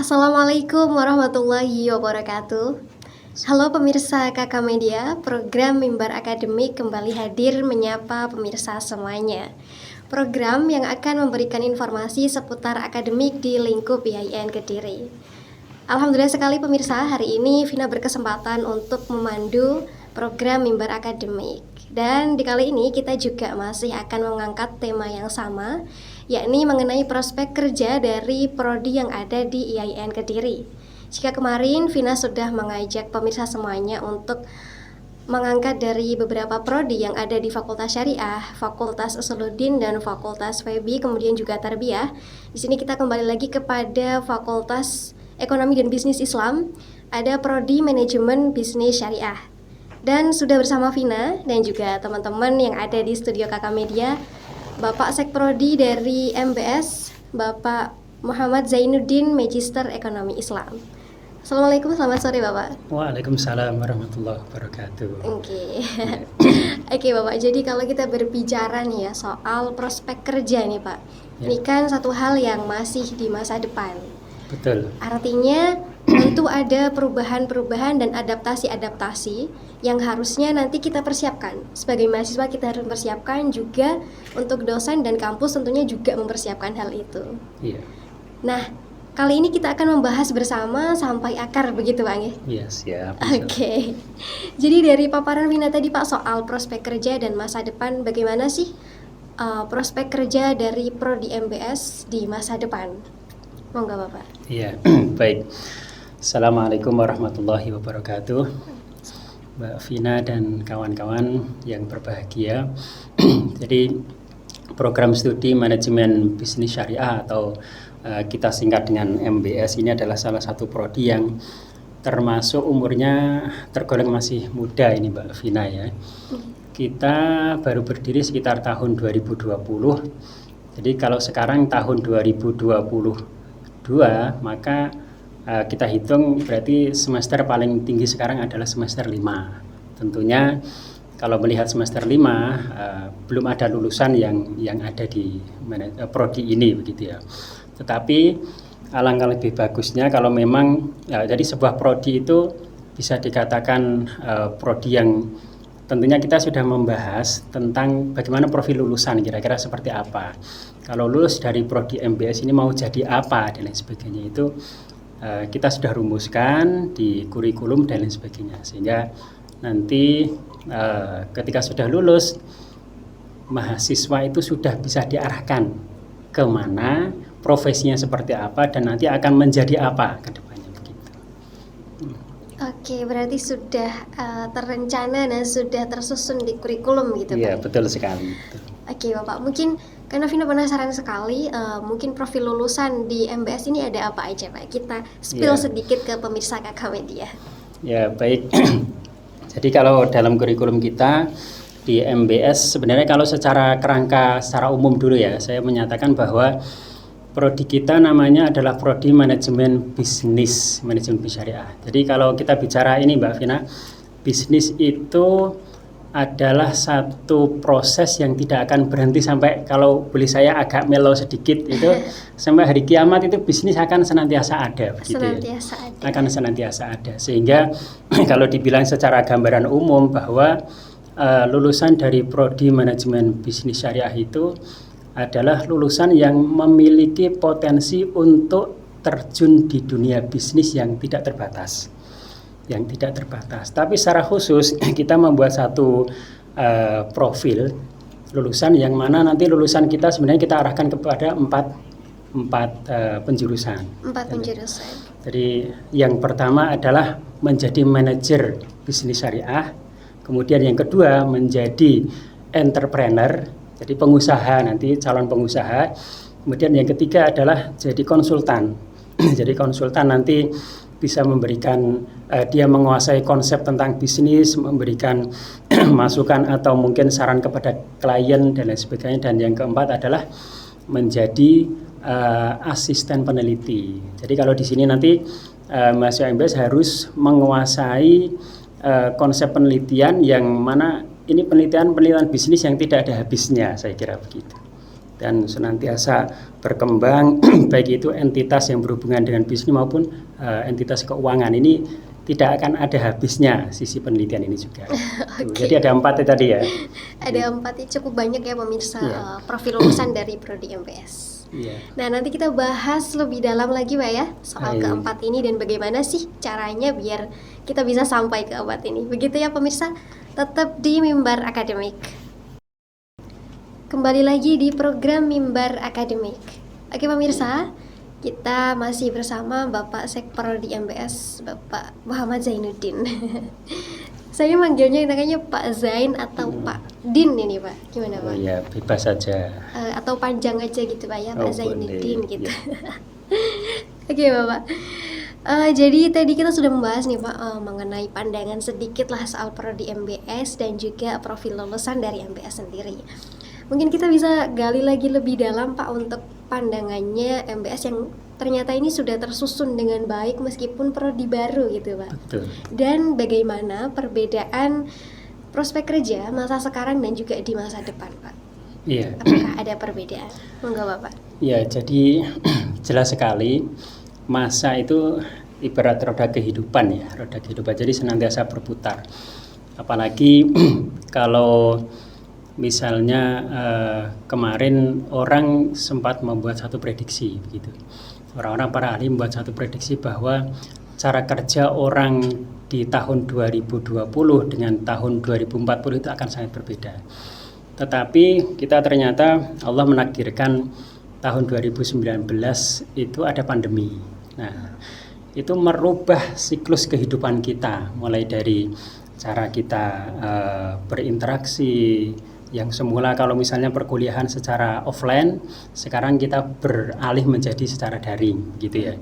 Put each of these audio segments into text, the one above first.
Assalamualaikum warahmatullahi wabarakatuh. Halo pemirsa Kakak Media, program Mimbar Akademik kembali hadir menyapa pemirsa semuanya. Program yang akan memberikan informasi seputar akademik di lingkup IAIN Kediri. Alhamdulillah sekali pemirsa, hari ini Vina berkesempatan untuk memandu program Mimbar Akademik. Dan di kali ini kita juga masih akan mengangkat tema yang sama, yakni mengenai prospek kerja dari prodi yang ada di IAIN Kediri. Jika kemarin Vina sudah mengajak pemirsa semuanya untuk mengangkat dari beberapa prodi yang ada di Fakultas Syariah, Fakultas Usuluddin dan Fakultas FEB, kemudian juga Tarbiyah. Di sini kita kembali lagi kepada Fakultas Ekonomi dan Bisnis Islam, ada prodi Manajemen Bisnis Syariah. Dan sudah bersama Vina dan juga teman-teman yang ada di studio Kakak Media, Bapak Sekprodi dari MBS, Bapak Muhammad Zainuddin, Magister Ekonomi Islam. Assalamualaikum, selamat sore Bapak. Waalaikumsalam warahmatullahi wabarakatuh. Oke Bapak, jadi kalau kita berbicara nih ya soal prospek kerja nih Pak, ini kan satu hal yang masih di masa depan. Betul. Artinya tentu ada perubahan-perubahan dan adaptasi-adaptasi yang harusnya nanti kita persiapkan. Sebagai mahasiswa kita harus mempersiapkan, juga untuk dosen dan kampus tentunya juga mempersiapkan hal itu. Iya. Nah, kali ini kita akan membahas bersama sampai akar, begitu Pak? Iya, siap. Oke. Jadi dari paparan Vina tadi Pak soal prospek kerja dan masa depan, bagaimana sih prospek kerja dari prodi MBS di masa depan? Monggo Bapak. Iya, baik. Assalamualaikum warahmatullahi wabarakatuh, Mbak Vina dan kawan-kawan yang berbahagia. Jadi program studi manajemen bisnis syariah atau kita singkat dengan MBS ini adalah salah satu prodi yang termasuk umurnya tergolong masih muda ini Mbak Vina ya. Kita baru berdiri sekitar tahun 2020. Jadi kalau sekarang tahun 2022 maka kita hitung berarti semester paling tinggi sekarang adalah semester 5. Tentunya kalau melihat semester 5 belum ada lulusan yang ada di prodi ini begitu ya. Tetapi alangkah lebih bagusnya kalau memang jadi sebuah prodi itu bisa dikatakan prodi yang tentunya kita sudah membahas tentang bagaimana profil lulusan kira-kira seperti apa. Kalau lulus dari prodi MBS ini mau jadi apa dan lain sebagainya itu kita sudah rumuskan di kurikulum dan lain sebagainya, sehingga nanti ketika sudah lulus mahasiswa itu sudah bisa diarahkan kemana, profesinya seperti apa, dan nanti akan menjadi apa ke depannya begitu. Oke, berarti sudah terencana dan sudah tersusun di kurikulum gitu Pak? Iya, betul sekali. Oke Bapak, mungkin karena Vina penasaran sekali, mungkin profil lulusan di MBS ini ada apa aja Pak? Kita spill sedikit ke pemirsa Kakak Media. Ya, baik. Jadi kalau dalam kurikulum kita di MBS sebenarnya kalau secara kerangka secara umum dulu ya, saya menyatakan bahwa prodi kita namanya adalah prodi manajemen bisnis, manajemen syariah. Jadi kalau kita bicara ini Mbak Vina, bisnis itu adalah satu proses yang tidak akan berhenti sampai, kalau boleh saya agak melo sedikit, itu sampai hari kiamat itu bisnis akan senantiasa ada begitu senantiasa ya. ada. Akan senantiasa ada, sehingga kalau dibilang secara gambaran umum bahwa lulusan dari prodi manajemen bisnis syariah itu adalah lulusan yang memiliki potensi untuk terjun di dunia bisnis yang tidak terbatas. Tapi secara khusus kita membuat satu profil lulusan yang mana nanti lulusan kita sebenarnya kita arahkan kepada empat penjurusan. Jadi yang pertama adalah menjadi manajer bisnis syariah, kemudian yang kedua menjadi entrepreneur, jadi pengusaha, nanti calon pengusaha. Kemudian yang ketiga adalah jadi konsultan. Jadi konsultan nanti bisa memberikan, dia menguasai konsep tentang bisnis, memberikan masukan atau mungkin saran kepada klien dan lain sebagainya. Dan yang keempat adalah menjadi asisten peneliti. Jadi kalau di sini nanti mahasiswa MBS harus menguasai konsep penelitian yang mana ini penelitian bisnis yang tidak ada habisnya, saya kira begitu. dan senantiasa berkembang baik itu entitas yang berhubungan dengan bisnis maupun entitas keuangan. Ini tidak akan ada habisnya sisi penelitian ini juga. Oke. Jadi ada 4 tadi ya. Ada 4, cukup banyak ya pemirsa profil lulusan dari Prodi MBS. Nah, nanti kita bahas lebih dalam lagi Pak ya soal keempat ini dan bagaimana sih caranya biar kita bisa sampai ke 4 ini. Begitu ya pemirsa, tetap di Mimbar Akademik. Kembali lagi di program Mimbar Akademik. Oke pemirsa, kita masih bersama Bapak Sekprodi MBS, Bapak Muhammad Zainuddin. Saya manggilnya kayaknya Pak Zain atau Pak Din ini Pak, gimana Pak? Oh ya, bebas saja. Atau panjang aja gitu Pak ya, Pak Zainuddin gitu. Ya. Oke Bapak. Jadi tadi kita sudah membahas nih Pak mengenai pandangan sedikit lah soal Prodi MBS dan juga profil lulusan dari MBS sendiri. Mungkin kita bisa gali lagi lebih dalam Pak untuk pandangannya MBS yang ternyata ini sudah tersusun dengan baik meskipun prodi baru gitu Pak. Betul. Dan bagaimana perbedaan prospek kerja masa sekarang dan juga di masa depan Pak? Iya. Apakah ada perbedaan? Monggo Bapak. Ya, jadi jelas sekali masa itu ibarat roda kehidupan ya, roda kehidupan. Jadi senantiasa berputar. Apalagi kalau misalnya kemarin orang sempat membuat satu prediksi begitu. Orang-orang para ahli membuat satu prediksi bahwa cara kerja orang di tahun 2020 dengan tahun 2040 itu akan sangat berbeda. Tetapi kita ternyata Allah menakdirkan tahun 2019 itu ada pandemi. Nah, itu merubah siklus kehidupan kita, mulai dari cara kita berinteraksi, yang semula kalau misalnya perkuliahan secara offline, sekarang kita beralih menjadi secara daring gitu ya.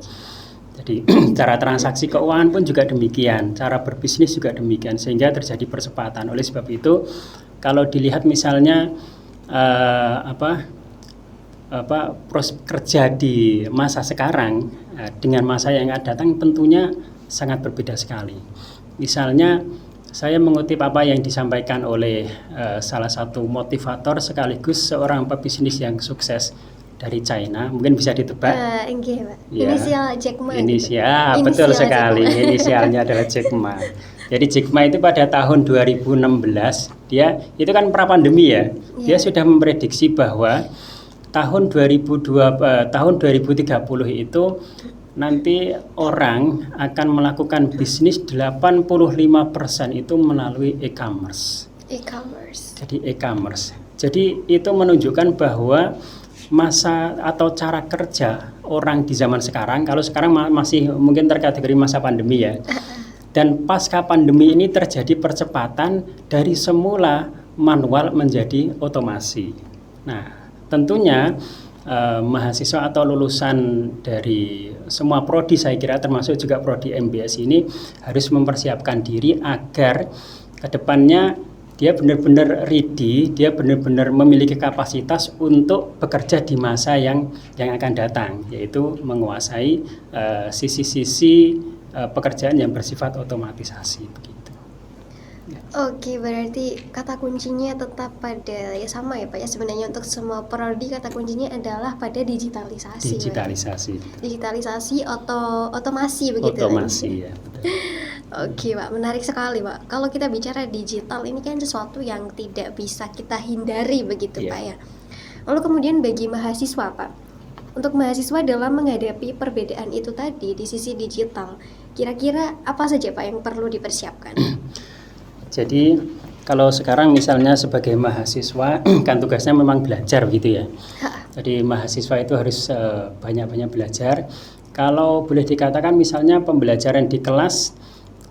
Jadi cara transaksi keuangan pun juga demikian, cara berbisnis juga demikian, sehingga terjadi percepatan. Oleh sebab itu, kalau dilihat misalnya proses kerja di masa sekarang dengan masa yang akan datang tentunya sangat berbeda sekali. Misalnya saya mengutip apa yang disampaikan oleh salah satu motivator sekaligus seorang pebisnis yang sukses dari China, mungkin bisa ditebak. Enggak, Pak. Ya, Inisial Jack Ma. Inisial, gitu. Betul Inisial sekali. Jack Ma. Inisialnya adalah Jack Ma. Jadi Jack Ma itu pada tahun 2016, dia itu kan pra pandemi ya. Dia sudah memprediksi bahwa tahun 2030 itu nanti orang akan melakukan bisnis 85% itu melalui e-commerce. Jadi e-commerce. Jadi itu menunjukkan bahwa masa atau cara kerja orang di zaman sekarang, kalau sekarang masih mungkin terkategori masa pandemi ya. Dan pasca pandemi ini terjadi percepatan dari semula manual menjadi otomasi. Nah, tentunya mahasiswa atau lulusan dari semua prodi, saya kira termasuk juga prodi MBS ini harus mempersiapkan diri agar kedepannya dia benar-benar ready, dia benar-benar memiliki kapasitas untuk bekerja di masa yang akan datang, yaitu menguasai sisi-sisi pekerjaan yang bersifat otomatisasi begitu. Oke, berarti kata kuncinya tetap pada ya sama ya Pak ya, sebenarnya untuk semua prodi kata kuncinya adalah pada digitalisasi. Digitalisasi otomasi begitu. Otomasi ya. Betul. Oke Pak, menarik sekali Pak. Kalau kita bicara digital ini kan sesuatu yang tidak bisa kita hindari begitu Pak ya. Lalu kemudian bagi mahasiswa Pak, untuk mahasiswa dalam menghadapi perbedaan itu tadi di sisi digital, kira-kira apa saja Pak yang perlu dipersiapkan? Jadi kalau sekarang misalnya sebagai mahasiswa kan tugasnya memang belajar gitu ya. Jadi mahasiswa itu harus banyak-banyak belajar. Kalau boleh dikatakan misalnya pembelajaran di kelas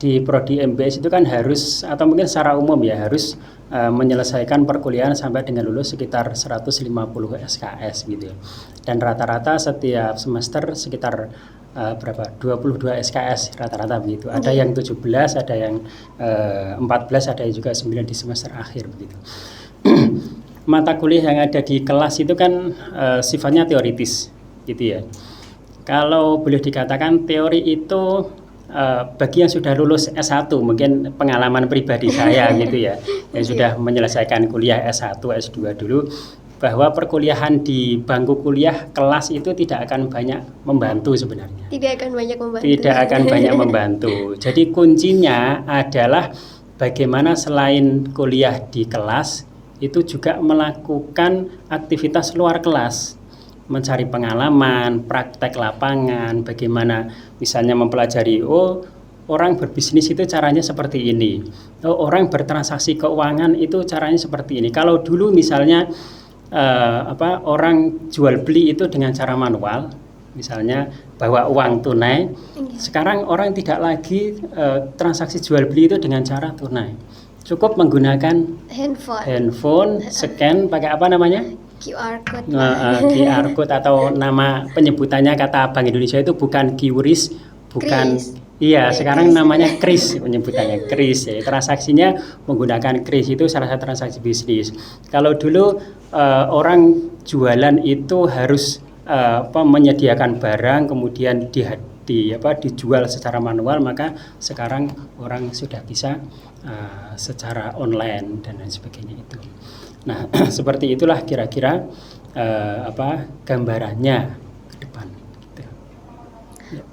di prodi MBS itu kan harus, atau mungkin secara umum ya, harus menyelesaikan perkuliahan sampai dengan lulus sekitar 150 SKS gitu ya. Dan rata-rata setiap semester sekitar 22 SKS rata-rata begitu. Ada yang 17, ada yang 14, ada yang juga 9 di semester akhir begitu. Mata kuliah yang ada di kelas itu kan sifatnya teoritis gitu ya. Kalau boleh dikatakan teori itu bagi yang sudah lulus S1, mungkin pengalaman pribadi saya gitu ya, yang sudah menyelesaikan kuliah S1, S2 dulu, bahwa perkuliahan di bangku kuliah kelas itu tidak akan banyak membantu sebenarnya. Tidak akan banyak membantu. Tidak akan banyak membantu. Jadi kuncinya adalah bagaimana selain kuliah di kelas itu juga melakukan aktivitas luar kelas, mencari pengalaman, praktek lapangan, bagaimana misalnya mempelajari orang berbisnis itu caranya seperti ini. Orang bertransaksi keuangan itu caranya seperti ini. Kalau dulu misalnya orang jual beli itu dengan cara manual, misalnya bawa uang tunai. Sekarang orang tidak lagi transaksi jual beli itu dengan cara tunai. Cukup menggunakan handphone, scan pakai apa namanya? QR code. QR code atau nama penyebutannya kata Bank Indonesia itu bukan QRIS, bukan Kris. Iya, sekarang namanya kris, penyebutannya kris ya. Transaksinya menggunakan kris, itu salah satu transaksi bisnis. Kalau dulu orang jualan itu harus menyediakan barang kemudian dijual secara manual, maka sekarang orang sudah bisa secara online dan lain sebagainya itu. Nah, seperti itulah kira-kira gambarannya ke depan.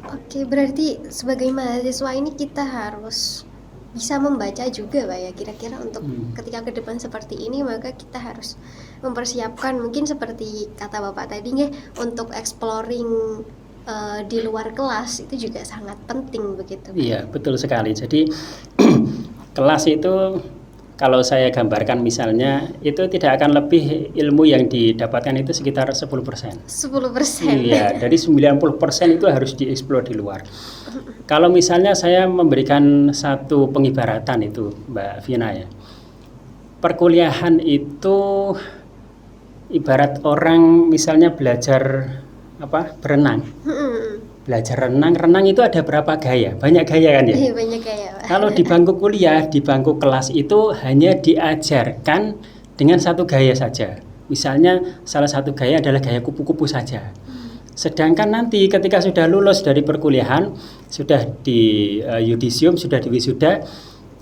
Oke, berarti sebagai mahasiswa ini kita harus bisa membaca juga Pak ya, kira-kira untuk ketika ke depan seperti ini maka kita harus mempersiapkan mungkin seperti kata Bapak tadi untuk exploring di luar kelas itu juga sangat penting begitu. Iya, betul sekali. Jadi kelas itu kalau saya gambarkan misalnya itu tidak akan lebih ilmu yang didapatkan itu sekitar 10%. 10%. Iya, dari 90% itu harus dieksplor di luar. Kalau misalnya saya memberikan satu pengibaratan itu Mbak Vina ya. Perkuliahan itu ibarat orang misalnya belajar berenang. Belajar renang itu ada berapa gaya? Banyak gaya kan ya? Iya, banyak gaya Pak. Kalau di bangku kuliah, di bangku kelas itu hanya diajarkan dengan satu gaya saja. Misalnya salah satu gaya adalah gaya kupu-kupu saja. Sedangkan nanti ketika sudah lulus dari perkuliahan, sudah di yudisium, sudah di wisuda,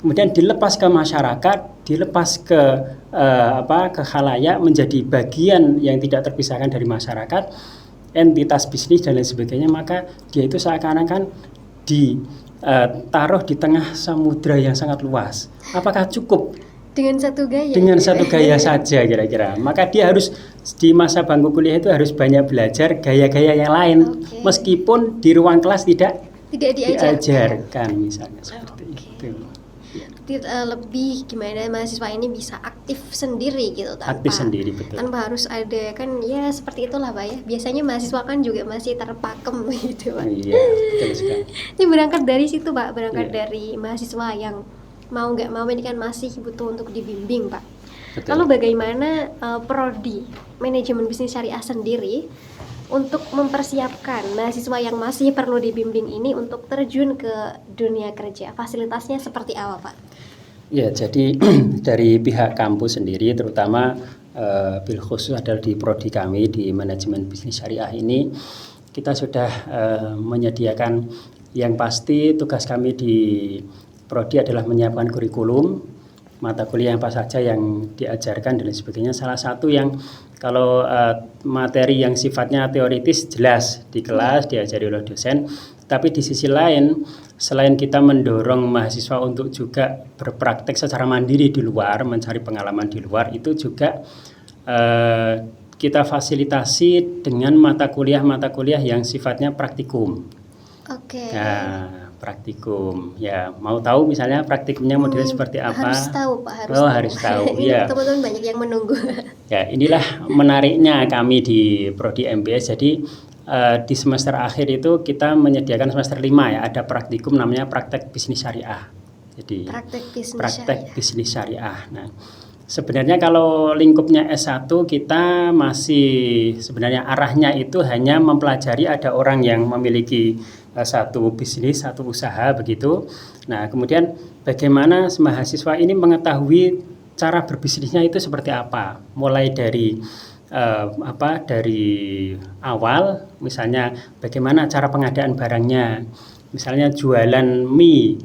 kemudian dilepas ke masyarakat, dilepas ke khalayak, menjadi bagian yang tidak terpisahkan dari masyarakat, entitas bisnis dan lain sebagainya, maka dia itu seakan-akan ditaruh di tengah samudra yang sangat luas. Apakah cukup dengan satu gaya? Dengan satu gaya saja kira-kira. Maka dia harus di masa bangku kuliah itu harus banyak belajar gaya-gaya yang lain, meskipun di ruang kelas tidak diajarkan misalnya seperti itu. Lebih gimana mahasiswa ini bisa aktif sendiri gitu aktif sendiri, betul. Tanpa harus ada kan ya seperti itulah Pak ya. Biasanya mahasiswa kan juga masih terpakem gitu Pak. Iya, betul sekali. Ini berangkat dari situ Pak, dari mahasiswa yang mau nggak mau ini kan masih butuh untuk dibimbing Pak. Betul. Lalu bagaimana prodi manajemen bisnis syariah sendiri untuk mempersiapkan mahasiswa yang masih perlu dibimbing ini untuk terjun ke dunia kerja? Fasilitasnya seperti apa Pak? Ya, jadi dari pihak kampus sendiri terutama bil khusus adalah di prodi kami di manajemen bisnis syariah ini kita sudah menyediakan, yang pasti tugas kami di prodi adalah menyiapkan kurikulum, mata kuliah apa saja yang diajarkan dan lain sebagainya. Salah satu yang kalau materi yang sifatnya teoritis jelas di kelas diajari oleh dosen, tapi di sisi lain selain kita mendorong mahasiswa untuk juga berpraktek secara mandiri di luar, mencari pengalaman di luar, itu juga kita fasilitasi dengan mata kuliah yang sifatnya praktikum. Oke. Nah, praktikum ya, mau tahu misalnya praktikumnya modelnya seperti apa? Harus tahu Pak, harus tahu. Ya. Teman-teman banyak yang menunggu. Ya, inilah menariknya kami di prodi MBS. Jadi di semester akhir itu kita menyediakan semester 5 ya, ada praktikum namanya praktek bisnis syariah. Jadi praktek bisnis syariah. Nah, sebenarnya kalau lingkupnya S1 kita masih sebenarnya arahnya itu hanya mempelajari ada orang yang memiliki satu bisnis, satu usaha begitu. Nah, kemudian bagaimana mahasiswa ini mengetahui cara berbisnisnya itu seperti apa? Mulai dari dari awal, misalnya bagaimana cara pengadaan barangnya, misalnya jualan mie,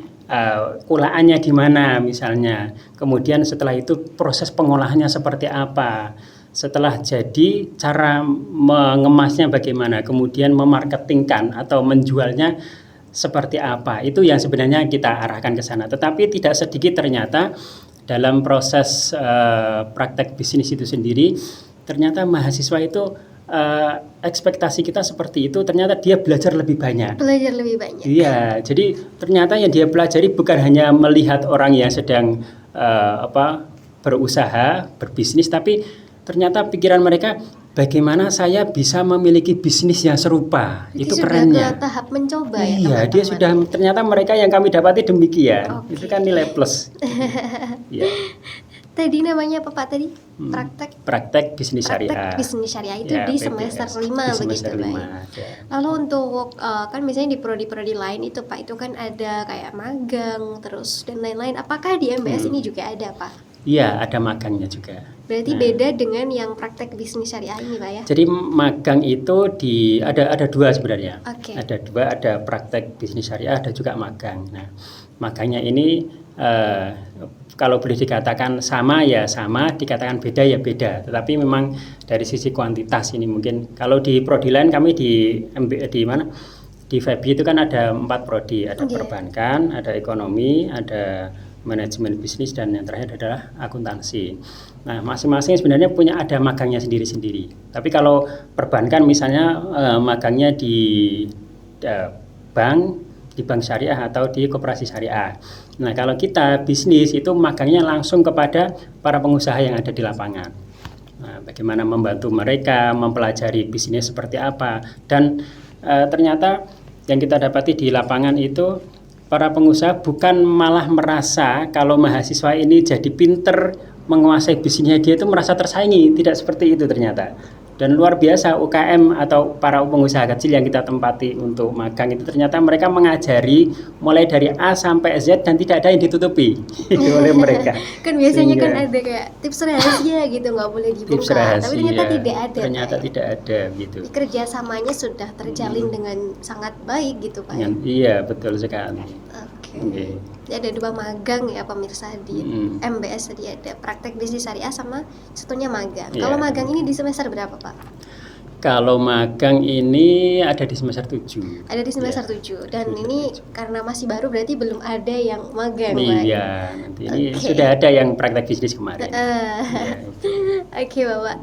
kulaannya gimana misalnya, kemudian setelah itu proses pengolahannya seperti apa, setelah jadi cara mengemasnya bagaimana, kemudian memarketingkan atau menjualnya seperti apa, itu yang sebenarnya kita arahkan ke sana. Tetapi tidak sedikit ternyata dalam proses praktek bisnis itu sendiri, ternyata mahasiswa itu ekspektasi kita seperti itu, ternyata dia belajar lebih banyak. Belajar lebih banyak. Iya, jadi ternyata yang dia pelajari bukan hanya melihat orang yang sedang berusaha, berbisnis, tapi ternyata pikiran mereka bagaimana saya bisa memiliki bisnis yang serupa. Itu kerennya. Sudah ke tahap mencoba ya, iya, teman-teman. dia sudah, ternyata mereka yang kami dapati demikian. Oke. Itu kan nilai plus. Iya. Tadi namanya apa Pak tadi? Praktek bisnis syariah. Praktek bisnis syariah itu Ya, di PBS. semester 5 Di begitu semester Pak. 5, ya. Lalu untuk kan biasanya di prodi-prodi lain itu Pak, itu kan ada kayak magang terus dan lain-lain. Apakah di MBS ini juga ada Pak? Iya, ada magangnya juga. Berarti beda dengan yang praktek bisnis syariah ini Pak ya? Jadi magang itu ada dua sebenarnya. Oke. Ada dua, ada praktek bisnis syariah, ada juga magang. Nah, magangnya ini kalau boleh dikatakan sama ya sama, dikatakan beda ya beda. Tetapi memang dari sisi kuantitas ini mungkin kalau di prodi lain, kami di mana? Di FEBI itu kan ada 4 prodi, ada perbankan, ada ekonomi, ada manajemen bisnis, dan yang terakhir adalah akuntansi. Nah, masing-masing sebenarnya ada magangnya sendiri-sendiri. Tapi kalau perbankan misalnya magangnya di bank syariah atau di koperasi syariah. Nah, kalau kita bisnis itu magangnya langsung kepada para pengusaha yang ada di lapangan. Nah, bagaimana membantu mereka mempelajari bisnis seperti apa, dan ternyata yang kita dapati di lapangan itu para pengusaha bukan malah merasa kalau mahasiswa ini jadi pinter menguasai bisnisnya, dia itu merasa tersaingi, tidak seperti itu ternyata. Dan luar biasa UKM atau para pengusaha kecil yang kita tempati untuk magang itu ternyata mereka mengajari mulai dari A sampai Z dan tidak ada yang ditutupi oleh mereka. Kan biasanya kan ada kayak tips rahasia gitu, nggak boleh dibuka. Tips rahasia, tapi ternyata tidak ada. Ternyata tidak ada gitu. Kerjasamanya sudah terjalin dengan sangat baik gitu Pak. Iya, betul sekali. Oke. Jadi ada 2 magang ya pemirsa di MBS, tadi ada praktek bisnis syariah sama satunya magang. Kalau magang ini di semester berapa Pak? Kalau magang ini ada di semester 7. Ada di semester 7 dan ini karena masih baru berarti belum ada yang magang Pak. Iya, nanti ini sudah ada yang praktek bisnis kemarin. Oke Bapak.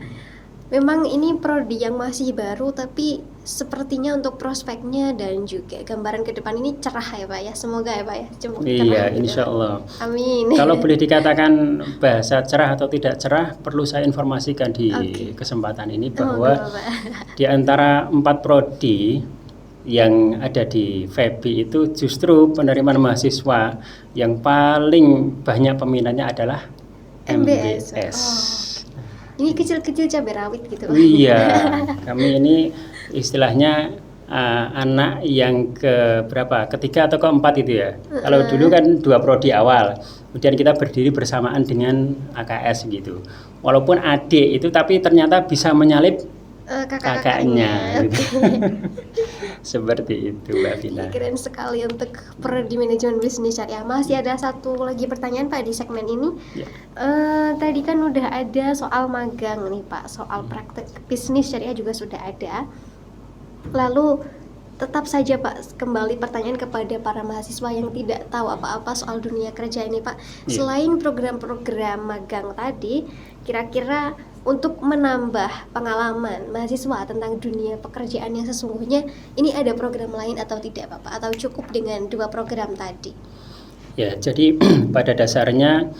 Memang ini prodi yang masih baru, tapi sepertinya untuk prospeknya dan juga gambaran ke depan ini cerah ya Pak ya. Semoga ya Pak ya. Iya, insya Allah. Amin. Kalau boleh dikatakan bahasa cerah atau tidak cerah, perlu saya informasikan di kesempatan ini bahwa di antara 4 prodi yang ada di FEBI itu justru penerimaan mahasiswa yang paling banyak peminatnya adalah MBS. Ini kecil-kecil cabai rawit gitu. Iya, kami ini istilahnya anak yang ketiga atau keempat itu ya. Kalau dulu kan 2 prodi awal, kemudian kita berdiri bersamaan dengan AKS gitu. Walaupun adik itu, tapi ternyata bisa menyalip kakaknya. Gitu. Seperti itu Mbak Vina. Keren sekali untuk prodi manajemen bisnis syariah. Masih ada satu lagi pertanyaan Pak di segmen ini. Tadi kan udah ada soal magang nih Pak, soal praktek bisnis syariah juga sudah ada. Lalu tetap saja Pak, kembali pertanyaan kepada para mahasiswa yang tidak tahu apa-apa soal dunia kerja ini Pak. Selain program-program magang tadi, kira-kira untuk menambah pengalaman mahasiswa tentang dunia pekerjaan yang sesungguhnya, ini ada program lain atau tidak Bapak? Atau cukup dengan 2 program tadi? Ya, jadi pada dasarnya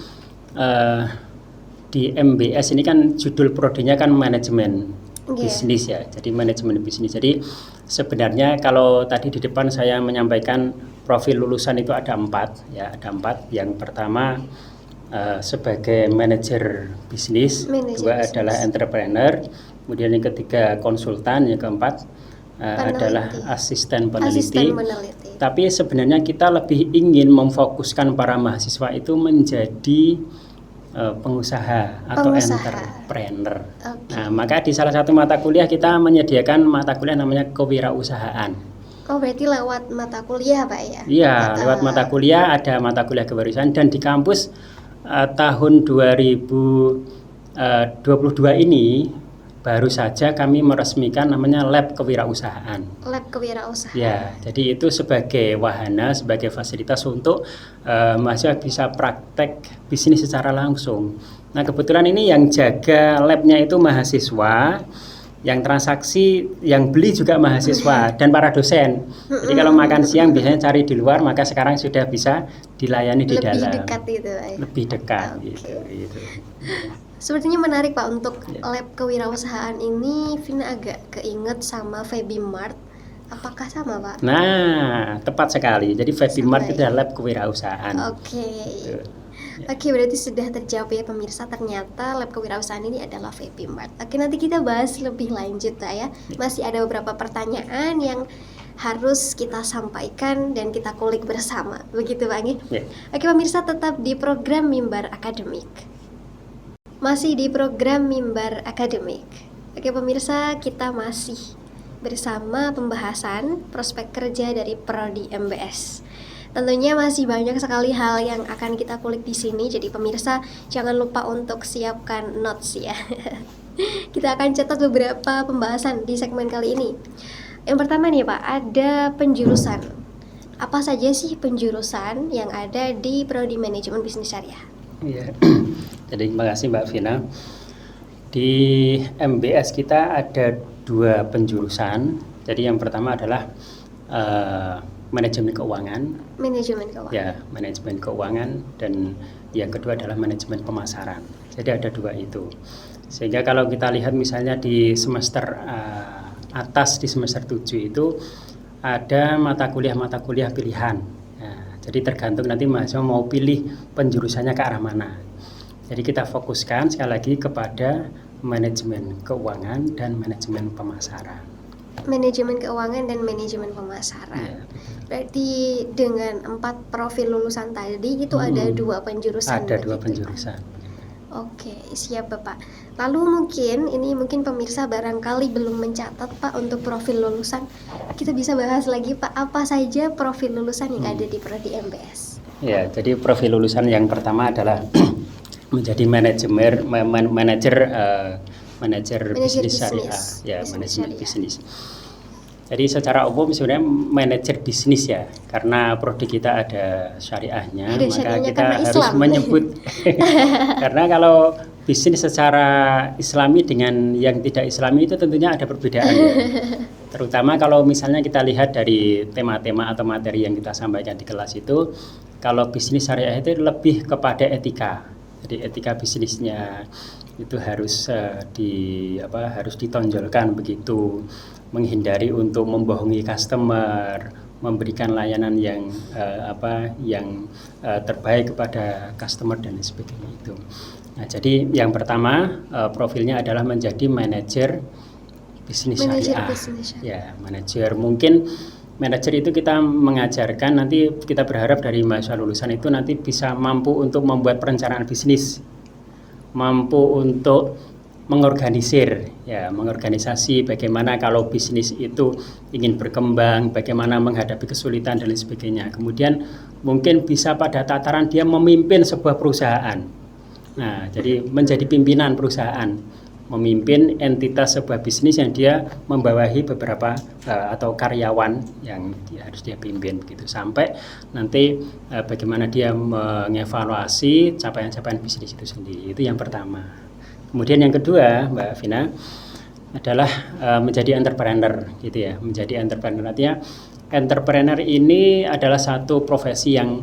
di MBS ini kan judul prodinya kan manajemen bisnis ya. Jadi manajemen bisnis. Jadi sebenarnya kalau tadi di depan saya menyampaikan profil lulusan itu ada 4 ya, ada 4. Yang pertama sebagai manajer bisnis, kedua adalah entrepreneur, kemudian yang ketiga konsultan, yang keempat adalah asisten peneliti. Tapi sebenarnya kita lebih ingin memfokuskan para mahasiswa itu menjadi pengusaha atau entrepreneur. Nah, maka di salah satu mata kuliah kita menyediakan mata kuliah namanya kewirausahaan. Oh, berarti lewat mata kuliah Pak ya? Iya, lewat mata kuliah, ada mata kuliah kewirausahaan, dan di kampus tahun 2019 22 ini baru saja kami meresmikan namanya lab kewirausahaan. Lab kewirausahaan. Ya, jadi itu sebagai wahana, sebagai fasilitas untuk mahasiswa bisa praktek bisnis secara langsung. Nah, kebetulan ini yang jaga labnya itu mahasiswa, yang transaksi, yang beli juga mahasiswa dan para dosen. Jadi kalau makan siang biasanya cari di luar, maka sekarang sudah bisa dilayani di dalam. Lebih dekat itu. Lebih dekat Okay. gitu. Sepertinya menarik Pak untuk lab kewirausahaan ini. Vina agak keinget sama Febimart. Apakah sama Pak? Nah, tepat sekali. Jadi Febimart itu adalah lab kewirausahaan. Oke. Oke, berarti sudah terjawab ya pemirsa. Ternyata lab kewirausahaan ini adalah Febimart. Oke, nanti kita bahas lebih lanjut Pak ya. Masih ada beberapa pertanyaan yang harus kita sampaikan dan kita kulik bersama. Begitu Pak Anggi? Oke pemirsa, tetap di program Mimbar Akademik. Masih di program Mimbar Akademik. Oke pemirsa, kita masih bersama pembahasan prospek kerja dari Prodi MBS. Tentunya masih banyak sekali hal yang akan kita kulik di sini. Jadi pemirsa jangan lupa untuk siapkan notes ya. Kita akan catat beberapa pembahasan di segmen kali ini. Yang pertama nih Pak, ada penjurusan. Apa saja sih penjurusan yang ada di Prodi Manajemen Bisnis Syariah? Iya. Jadi terima kasih Mbak Vina. Di MBS kita ada 2 penjurusan. Jadi yang pertama adalah manajemen keuangan. Manajemen keuangan. Ya, manajemen keuangan, dan yang kedua adalah manajemen pemasaran. Jadi ada 2 itu. Sehingga kalau kita lihat misalnya di semester atas, di semester 7 itu ada mata kuliah pilihan. Nah, jadi tergantung nanti mahasiswa mau pilih penjurusannya ke arah mana. Jadi kita fokuskan sekali lagi kepada manajemen keuangan dan manajemen pemasaran. Manajemen keuangan dan manajemen pemasaran. Ya, berarti dengan 4 profil lulusan tadi itu ada 2 penjurusan. Ada 2 penjurusan. Oke, siap Bapak. Lalu mungkin pemirsa barangkali belum mencatat Pak untuk profil lulusan. Kita bisa bahas lagi Pak, apa saja profil lulusan yang ada di Prodi MBS? Ya, jadi profil lulusan yang pertama adalah menjadi manajer bisnis syariah, ya manajemen bisnis. Jadi secara umum sebenarnya manajer bisnis ya, karena prodi kita ada syariahnya, maka kita harus Islam menyebut karena kalau bisnis secara Islami dengan yang tidak Islami itu tentunya ada perbedaan ya. Terutama kalau misalnya kita lihat dari tema-tema atau materi yang kita sampaikan di kelas itu, kalau bisnis syariah itu lebih kepada etika. Jadi etika bisnisnya itu harus harus ditonjolkan begitu, menghindari untuk membohongi customer, memberikan layanan yang terbaik kepada customer dan sebagainya itu. Nah, jadi yang pertama profilnya adalah menjadi manajer bisnis syariah. Ya, manajer. Mungkin manajer itu kita mengajarkan, nanti kita berharap dari mahasiswa lulusan itu nanti bisa mampu untuk membuat perencanaan bisnis, mampu untuk mengorganisasi bagaimana kalau bisnis itu ingin berkembang, bagaimana menghadapi kesulitan dan lain sebagainya. Kemudian mungkin bisa pada tataran dia memimpin sebuah perusahaan. Nah, jadi menjadi pimpinan perusahaan, memimpin entitas sebuah bisnis yang dia membawahi beberapa atau karyawan yang harus dia pimpin begitu, sampai nanti bagaimana dia mengevaluasi capaian-capaian bisnis itu sendiri. Itu yang pertama. Kemudian yang kedua, Mbak Vina, adalah menjadi entrepreneur gitu ya. Menjadi entrepreneur, artinya entrepreneur ini adalah satu profesi yang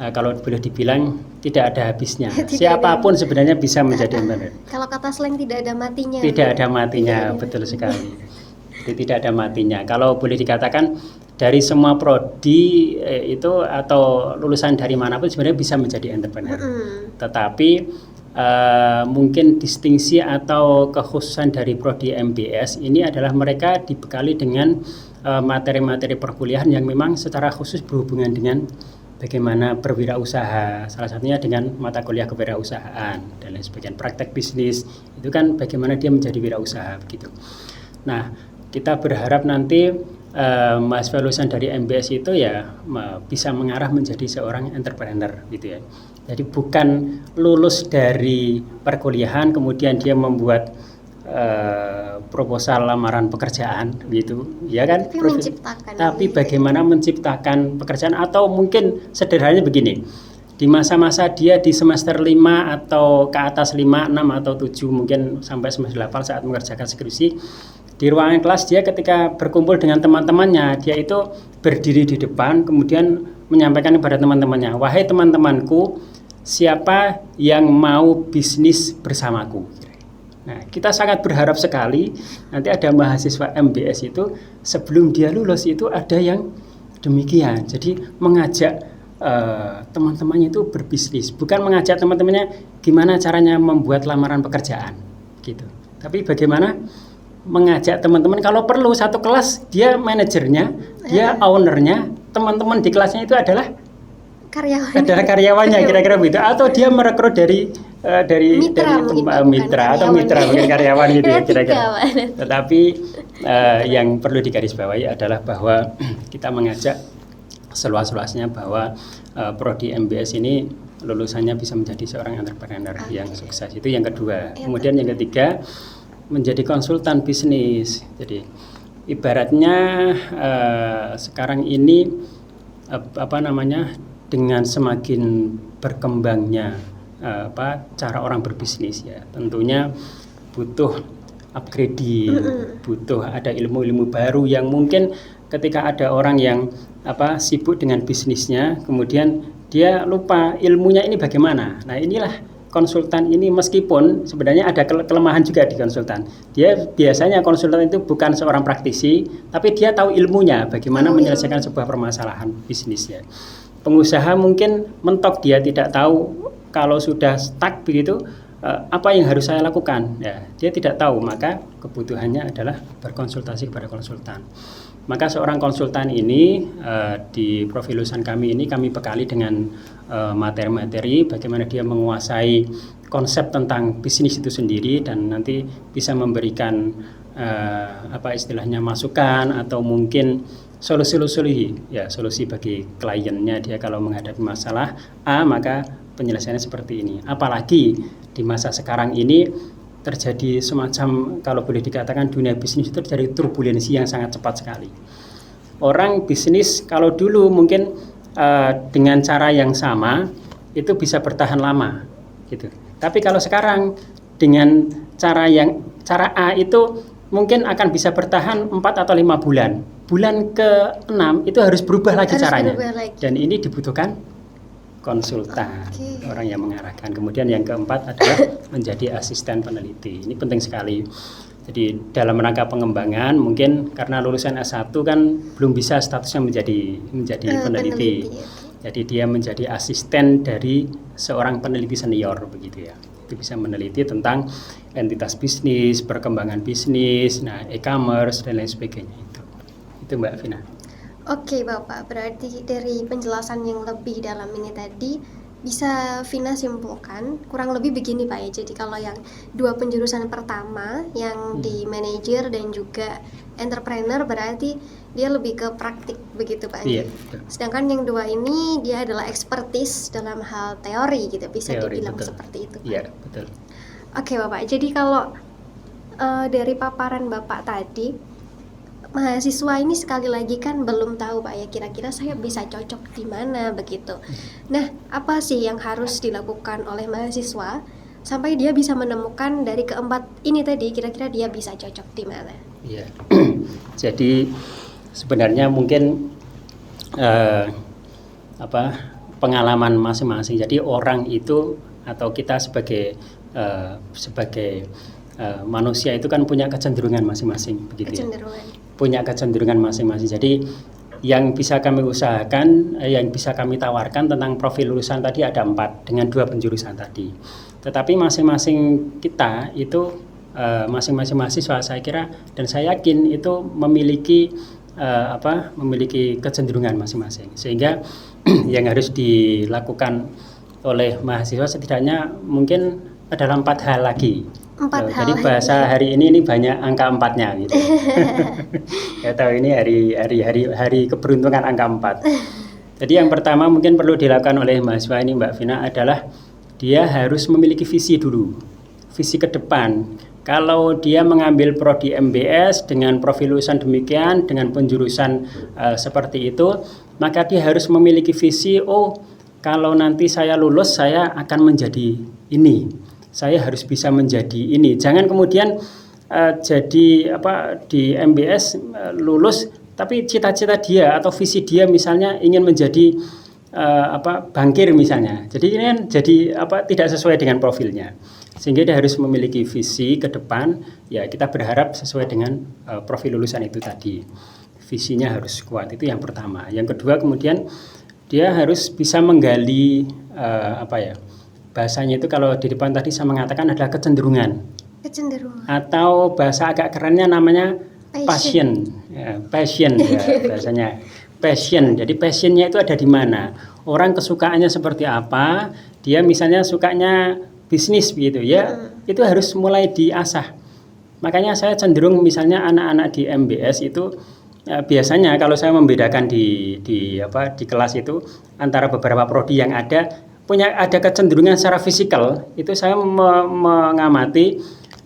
kalau boleh dibilang tidak ada habisnya. Siapapun sebenarnya bisa menjadi entrepreneur. Kalau kata slang tidak ada matinya. Tidak ada matinya, betul sekali. Jadi tidak ada matinya. Kalau boleh dikatakan dari semua prodi itu atau lulusan dari manapun sebenarnya bisa menjadi entrepreneur. Tetapi mungkin distingsi atau kekhususan dari prodi MBS ini adalah mereka dibekali dengan materi-materi perkuliahan yang memang secara khusus berhubungan dengan bagaimana berwirausaha, salah satunya dengan mata kuliah kewirausahaan dan lain sebagainya. Praktek bisnis itu kan bagaimana dia menjadi wirausaha begitu. Nah, kita berharap nanti mahasiswa lulusan dari MBS itu ya bisa mengarah menjadi seorang entrepreneur gitu ya. Jadi bukan lulus dari perkuliahan kemudian dia membuat proposal lamaran pekerjaan gitu, ya kan? Tapi bagaimana menciptakan pekerjaan, atau mungkin sederhananya begini. Di masa-masa dia di semester 5 atau ke atas 5, 6 atau 7 mungkin sampai semester 8 saat mengerjakan skripsi, di ruangan kelas dia ketika berkumpul dengan teman-temannya, dia itu berdiri di depan kemudian menyampaikan kepada teman-temannya, "Wahai teman-temanku, siapa yang mau bisnis bersamaku?" Nah, kita sangat berharap sekali nanti ada mahasiswa MBS itu sebelum dia lulus itu ada yang demikian. Jadi mengajak teman-temannya itu berbisnis, bukan mengajak teman-temannya gimana caranya membuat lamaran pekerjaan gitu. Tapi bagaimana mengajak teman-teman, kalau perlu satu kelas dia manajernya, dia ownernya, teman-teman di kelasnya itu adalah karyawannya kira-kira begitu, atau dia merekrut dari mitra atau mitra mungkin karyawan gitu ya kira-kira. Tetapi yang perlu digarisbawahi adalah bahwa kita mengajak seluas-luasnya bahwa prodi MBS ini lulusannya bisa menjadi seorang entrepreneur yang sukses. Itu yang kedua. Kemudian yang ketiga, menjadi konsultan bisnis. Jadi ibaratnya sekarang ini dengan semakin berkembangnya cara orang berbisnis ya, tentunya butuh upgrading, butuh ada ilmu-ilmu baru yang mungkin ketika ada orang yang sibuk dengan bisnisnya, kemudian dia lupa ilmunya ini bagaimana. Nah, inilah konsultan ini, meskipun sebenarnya ada kelemahan juga di konsultan. Dia biasanya konsultan itu bukan seorang praktisi, tapi dia tahu ilmunya bagaimana menyelesaikan sebuah permasalahan bisnisnya. Pengusaha mungkin mentok, dia tidak tahu kalau sudah stuck begitu apa yang harus saya lakukan. Ya, dia tidak tahu, maka kebutuhannya adalah berkonsultasi kepada konsultan. Maka seorang konsultan ini di profil lulusan kami ini kami bekali dengan materi-materi bagaimana dia menguasai konsep tentang bisnis itu sendiri dan nanti bisa memberikan istilahnya masukan atau mungkin solusi bagi kliennya. Dia kalau menghadapi masalah A, maka penyelesaiannya seperti ini. Apalagi di masa sekarang ini terjadi semacam, kalau boleh dikatakan dunia bisnis itu terjadi turbulensi yang sangat cepat sekali. Orang bisnis kalau dulu mungkin dengan cara yang sama itu bisa bertahan lama gitu. Tapi kalau sekarang dengan cara A itu mungkin akan bisa bertahan 4 atau 5 bulan. Bulan ke-6 itu harus berubah lagi caranya. Dan ini dibutuhkan konsultan, orang yang mengarahkan. Kemudian yang keempat adalah menjadi asisten peneliti. Ini penting sekali. Jadi dalam rangka pengembangan, mungkin karena lulusan S1 kan belum bisa statusnya menjadi peneliti. Jadi dia menjadi asisten dari seorang peneliti senior begitu ya. Itu bisa meneliti tentang entitas bisnis, perkembangan bisnis, e-commerce dan lain sebagainya itu Mbak Vina. Oke Bapak, berarti dari penjelasan yang lebih dalam ini tadi bisa Vina simpulkan kurang lebih begini Pak ya. Jadi kalau yang 2 penjurusan pertama yang di manajer dan juga entrepreneur berarti dia lebih ke praktik begitu Pak. Iya. Sedangkan yang 2 ini dia adalah expertise dalam hal teori gitu, bisa dibilang seperti itu Pak. Iya, betul. Oke Bapak, jadi kalau dari paparan Bapak tadi, mahasiswa ini sekali lagi kan belum tahu Pak ya, kira-kira saya bisa cocok di mana begitu. Nah, apa sih yang harus dilakukan oleh mahasiswa sampai dia bisa menemukan dari keempat ini tadi, kira-kira dia bisa cocok di mana? Iya. Jadi sebenarnya mungkin pengalaman masing-masing. Jadi orang itu atau kita sebagai manusia itu kan punya kecenderungan masing-masing begitu ya. Punya kecenderungan masing-masing. Jadi yang bisa kami usahakan, yang bisa kami tawarkan tentang profil lulusan tadi ada 4 dengan 2 penjurusan tadi. Tetapi masing-masing kita itu masing-masing mahasiswa saya kira dan saya yakin itu memiliki kecenderungan masing-masing. Sehingga yang harus dilakukan oleh mahasiswa setidaknya mungkin adalah 4 hal lagi. Jadi bahasa hari ini banyak angka 4-nya gitu. Ya tahu ini hari keberuntungan angka 4. Jadi yang pertama mungkin perlu dilakukan oleh mahasiswa ini Mbak Vina adalah dia harus memiliki visi dulu, visi ke depan. Kalau dia mengambil prodi MBS dengan profil lulusan demikian, dengan penjurusan seperti itu, maka dia harus memiliki visi, oh kalau nanti saya lulus saya akan menjadi ini, saya harus bisa menjadi ini. Jangan kemudian jadi di MBS lulus tapi cita-cita dia atau visi dia misalnya ingin menjadi bankir misalnya. Jadi ini kan jadi tidak sesuai dengan profilnya. Sehingga dia harus memiliki visi ke depan. Ya kita berharap sesuai dengan profil lulusan itu tadi. Visinya harus kuat, itu yang pertama. Yang kedua kemudian dia harus bisa menggali bahasanya itu kalau di depan tadi saya mengatakan adalah kecenderungan. Atau bahasa agak kerennya namanya passion ya, bahasanya passion. Jadi passionnya itu ada di mana, orang kesukaannya seperti apa. Dia misalnya sukanya bisnis begitu ya, itu harus mulai diasah. Makanya saya cenderung misalnya anak-anak di MBS itu biasanya kalau saya membedakan di kelas itu antara beberapa prodi yang ada kecenderungan secara fisikal. Itu saya mengamati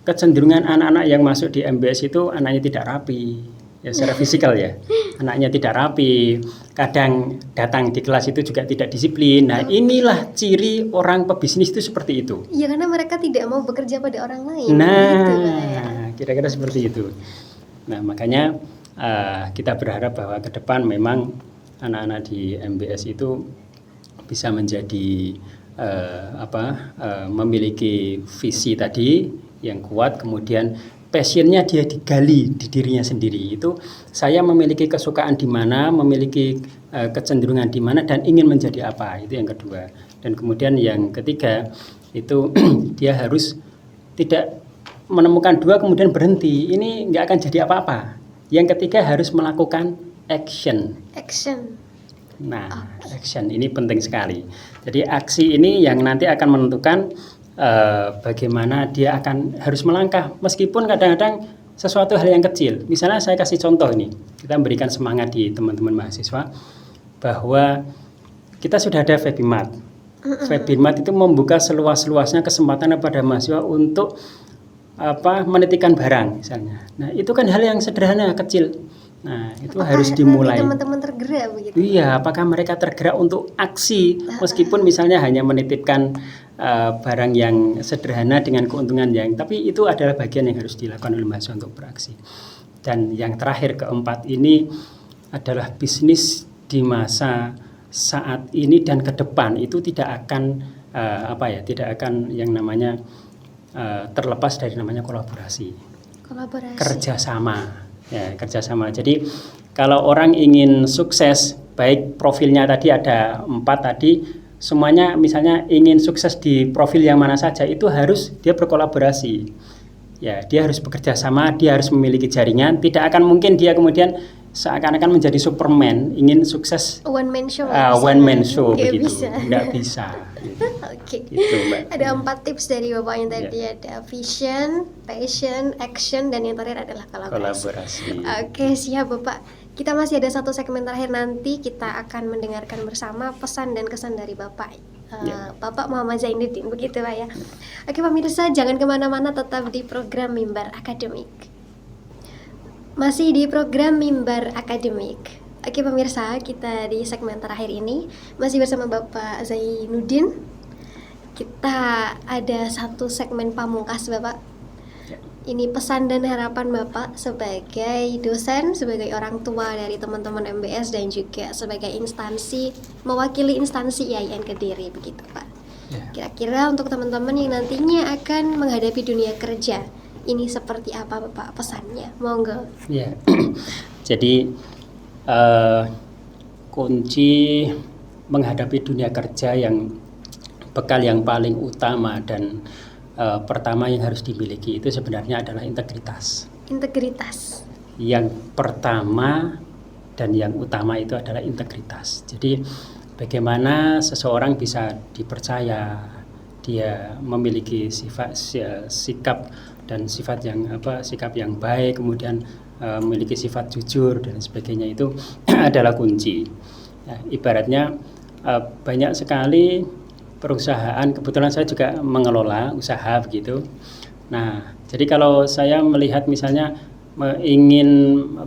kecenderungan anak-anak yang masuk di MBS itu anaknya tidak rapi ya, secara fisikal ya, anaknya tidak rapi, kadang datang di kelas itu juga tidak disiplin. Nah inilah ciri orang pebisnis itu seperti itu ya, karena mereka tidak mau bekerja pada orang lain. Kira-kira seperti itu. Nah makanya kita berharap bahwa ke depan memang anak-anak di MBS itu bisa menjadi memiliki visi tadi yang kuat, kemudian passionnya dia digali di dirinya sendiri. Itu saya memiliki kesukaan di mana, memiliki kecenderungan di mana, dan ingin menjadi apa. Itu yang kedua. Dan kemudian yang ketiga itu dia harus tidak menemukan dua kemudian berhenti. Ini nggak akan jadi apa-apa. Yang ketiga harus melakukan action. Nah, action ini penting sekali. Jadi aksi ini yang nanti akan menentukan bagaimana dia akan harus melangkah, meskipun kadang-kadang sesuatu hal yang kecil. Misalnya saya kasih contoh ini, kita memberikan semangat di teman-teman mahasiswa bahwa kita sudah ada Febimat. Febimat itu membuka seluas-luasnya kesempatan kepada mahasiswa untuk menitipkan barang misalnya. Nah itu kan hal yang sederhana, kecil. Nah itu harus dimulai. Teman-teman tergerak begitu? Iya, apakah mereka tergerak untuk aksi meskipun misalnya hanya menitipkan barang yang sederhana dengan keuntungan tapi itu adalah bagian yang harus dilakukan oleh mahasiswa untuk beraksi. Dan yang terakhir keempat ini adalah bisnis di masa saat ini dan ke depan itu tidak akan tidak akan yang namanya terlepas dari namanya kolaborasi. Kerjasama. Ya, kerjasama. Jadi kalau orang ingin sukses, baik profilnya tadi ada 4 tadi, semuanya misalnya ingin sukses di profil yang mana saja, itu harus dia berkolaborasi. Ya, dia harus bekerja sama, dia harus memiliki jaringan. Tidak akan mungkin dia kemudian seakan-akan menjadi Superman, ingin sukses one man show. Begitu. Nggak bisa. Oke. Gitu, Mbak. Ada 4 tips dari Bapaknya tadi, ada vision, passion, action, dan yang terakhir adalah kolaborasi. Oke, siap Bapak. Kita masih ada satu segmen terakhir, nanti kita akan mendengarkan bersama pesan dan kesan dari Bapak. Bapak Muhammad Zainuddin, begitu Pak ya. Oke pemirsa, jangan kemana-mana, tetap di program Mimbar Akademik. Masih di program Mimbar Akademik. Oke pemirsa, kita di segmen terakhir ini masih bersama Bapak Zainuddin. Kita ada satu segmen pamungkas Bapak. Ini pesan dan harapan Bapak sebagai dosen, sebagai orang tua dari teman-teman MBS, dan juga sebagai instansi, mewakili instansi IAIN Kediri, begitu Pak. Kira-kira untuk teman-teman yang nantinya akan menghadapi dunia kerja, ini seperti apa Bapak pesannya? Monggo. Ya. Jadi kunci menghadapi dunia kerja yang bekal yang paling utama dan pertama yang harus dimiliki itu sebenarnya adalah integritas. Yang pertama dan yang utama itu adalah integritas. Jadi bagaimana seseorang bisa dipercaya, dia memiliki sikap dan sikap yang baik, kemudian memiliki sifat jujur dan sebagainya, itu adalah kunci. Ya, ibaratnya banyak sekali perusahaan, kebetulan saya juga mengelola usaha begitu. Nah, jadi kalau saya melihat misalnya ingin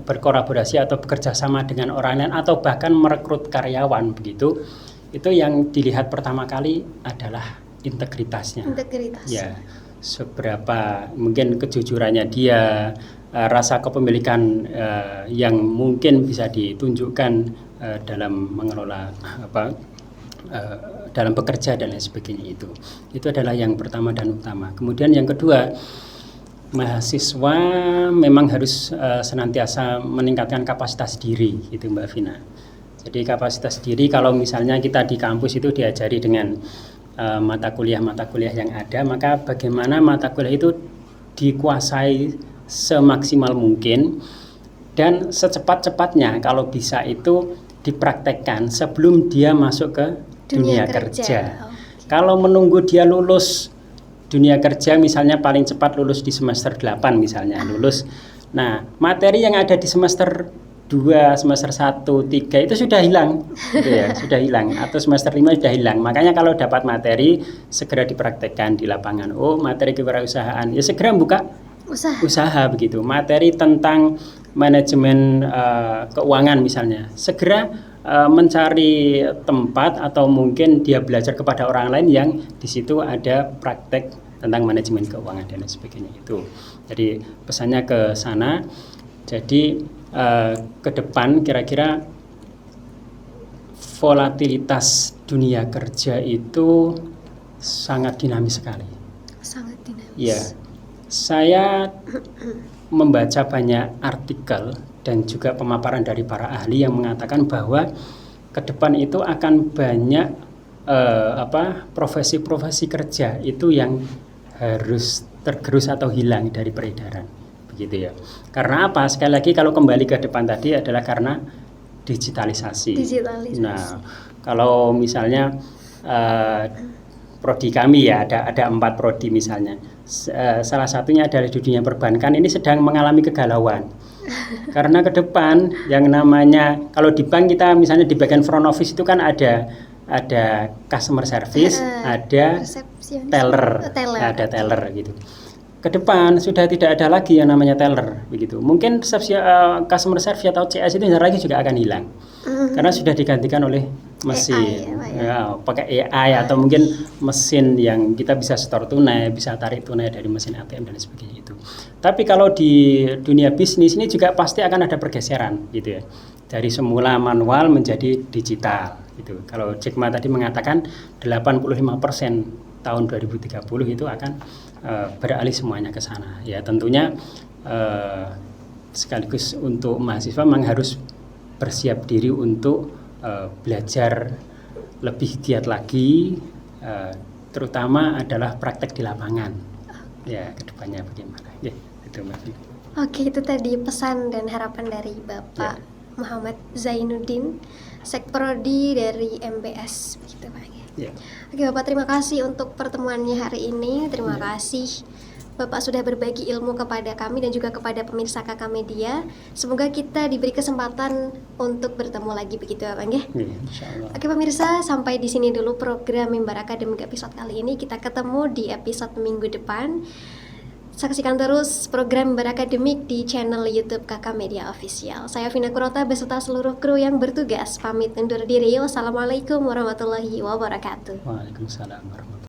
berkolaborasi atau bekerja sama dengan orang lain atau bahkan merekrut karyawan begitu, itu yang dilihat pertama kali adalah integritasnya. Integritas. Ya, seberapa mungkin kejujurannya dia, rasa kepemilikan yang mungkin bisa ditunjukkan dalam mengelola dalam bekerja dan lain sebagainya. Itu adalah yang pertama dan utama. Kemudian yang kedua, mahasiswa memang harus senantiasa meningkatkan kapasitas diri, gitu Mbak Vina. Jadi kapasitas diri, kalau misalnya kita di kampus itu diajari dengan mata kuliah yang ada, maka bagaimana mata kuliah itu dikuasai semaksimal mungkin dan secepat-cepatnya kalau bisa itu dipraktekkan sebelum dia masuk ke dunia kerja. Kalau menunggu dia lulus dunia kerja, misalnya paling cepat lulus di semester 8 misalnya lulus. Nah, materi yang ada di semester 2, semester 1, 3 itu sudah hilang gitu ya, sudah hilang, atau semester 5 sudah hilang. Makanya kalau dapat materi segera dipraktekkan di lapangan. Oh, materi kewirausahaan, ya segera buka usaha begitu. Materi tentang manajemen keuangan misalnya, segera mencari tempat atau mungkin dia belajar kepada orang lain yang di situ ada praktek tentang manajemen keuangan dan sebagainya itu. Jadi pesannya ke sana. Jadi ke depan kira-kira volatilitas dunia kerja itu sangat dinamis sekali. Sangat dinamis. Ya, saya membaca banyak artikel dan juga pemaparan dari para ahli yang mengatakan bahwa ke depan itu akan banyak profesi-profesi kerja itu yang harus tergerus atau hilang dari peredaran, begitu ya. Karena apa? Sekali lagi kalau kembali ke depan tadi adalah karena digitalisasi. Nah, kalau misalnya prodi kami ya ada 4 prodi misalnya. Salah satunya adalah di dunia perbankan ini sedang mengalami kegalauan. Karena ke depan yang namanya, kalau di bank kita misalnya di bagian front office itu kan ada customer service, ada teller gitu. Ke depan sudah tidak ada lagi yang namanya teller begitu. Mungkin customer service atau CS itu lagi juga akan hilang. Karena sudah digantikan oleh mesin. Pakai AI atau mungkin mesin yang kita bisa store tunai, bisa tarik tunai dari mesin ATM dan sebagainya itu. Tapi kalau di dunia bisnis ini juga pasti akan ada pergeseran gitu ya. Dari semula manual menjadi digital gitu. Kalau Jack Ma tadi mengatakan 85% tahun 2030 itu akan beralih semuanya ke sana. Ya tentunya sekaligus untuk mahasiswa memang harus bersiap diri untuk belajar lebih giat lagi, terutama adalah praktek di lapangan. Ya kedepannya bagaimana? Ya itu Mbak. Oke, itu tadi pesan dan harapan dari Bapak Muhammad Zainuddin, Sekprodi dari MBS, begitu Pak. Ya. Oke Bapak, terima kasih untuk pertemuannya hari ini. Terima kasih Bapak sudah berbagi ilmu kepada kami dan juga kepada pemirsa KK Media. Semoga kita diberi kesempatan untuk bertemu lagi, begitu ya Bang ya. Insyaallah. Oke pemirsa, sampai di sini dulu program Mimbar Akademik episode kali ini. Kita ketemu di episode minggu depan. Saksikan terus program Mimbar Akademik di channel YouTube KK Media Official. Saya Vina Kurota beserta seluruh kru yang bertugas pamit undur diri. Wassalamualaikum warahmatullahi wabarakatuh. Waalaikumsalam warahmatullahi wabarakatuh.